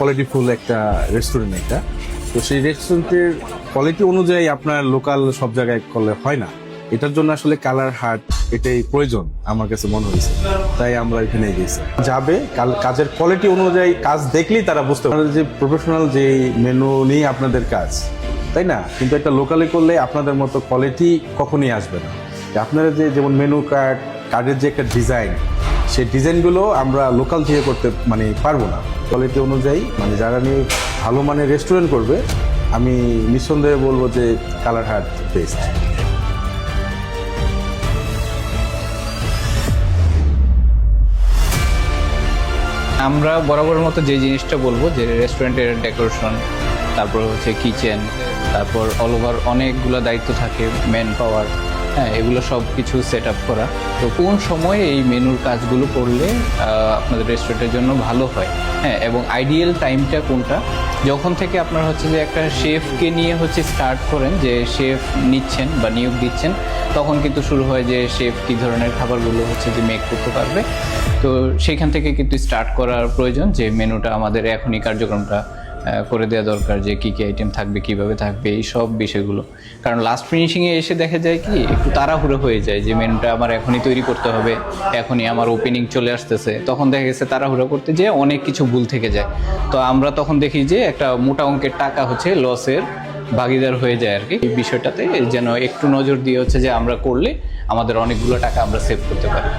কোয়ালিটিফুল একটা রেস্টুরেন্ট এটা। তো সেই রেস্টুরেন্টের কোয়ালিটি অনুযায়ী আপনার লোকাল সব জায়গায় করলে হয় না। এটার জন্য আসলে কালার হাট এটাই প্রয়োজন আমার কাছে মনে হয়েছে, তাই আমরা এখানে গেছি। যাবে কাজের কোয়ালিটি অনুযায়ী কাজ দেখলেই তারা বুঝতে পারে যে প্রফেশনাল যে মেনু নিয়ে আপনাদের কাজ, তাই না? কিন্তু একটা লোকালি করলে আপনাদের মতো কোয়ালিটি কখনই আসবে না। আপনারা যে যেমন মেনু কার্ডের যে একটা ডিজাইন, সেই ডিজাইনগুলো আমরা লোকাল থেকে করতে পারবো না। কোয়ালিটি অনুযায়ী যারা নিয়ে ভালো মানের রেস্টুরেন্ট করবে, আমি নিঃসন্দেহে বলবো যে কালার হাট বেস্ট। আমরা বরাবরের মতো যে জিনিসটা বলবো যে রেস্টুরেন্টের ডেকোরেশন, তারপর হচ্ছে কিচেন, তারপর অল ওভার অনেকগুলো দায়িত্ব থাকে, ম্যান পাওয়ার, হ্যাঁ, এগুলো সব কিছু সেট আপ করা। তো কোন সময়ে এই মেনুর কাজগুলো করলে আপনাদের রেস্টুরেন্টের জন্য ভালো হয়, হ্যাঁ, এবং আইডিয়াল টাইমটা কোনটা, যখন থেকে আপনার হচ্ছে যে একটা শেফকে নিয়ে স্টার্ট করেন, যে শেফ নিচ্ছেন বা নিয়োগ দিচ্ছেন, তখন কিন্তু শুরু হয় যে শেফ কী ধরনের খাবারগুলো যে মেক করতে পারবে। তো সেইখান থেকে কিন্তু স্টার্ট করার প্রয়োজন যে মেনুটা আমাদের এখনই কার্যক্রমটা করে দেওয়া দরকার, যে কী কী আইটেম থাকবে, কীভাবে থাকবে, এই সব বিষয়গুলো। কারণ লাস্ট ফিনিশিংয়ে এসে দেখা যায় কি একটু তাড়াহুড়ো হয়ে যায়, যে মেনুটা আমার এখনই তৈরি করতে হবে, এখনই আমার ওপেনিং চলে আসতেছে, তখন দেখা গেছে তাড়াহুড়ো করতে যেয়ে অনেক কিছু ভুল থেকে যায়। তো আমরা তখন দেখি যে একটা মোটা অঙ্কের টাকা লসের ভাগিদার হয়ে যায় আর কি। এই বিষয়টাতে যেন একটু নজর দিয়ে যে আমরা করলে আমাদের অনেকগুলো টাকা আমরা সেভ করতে পারি।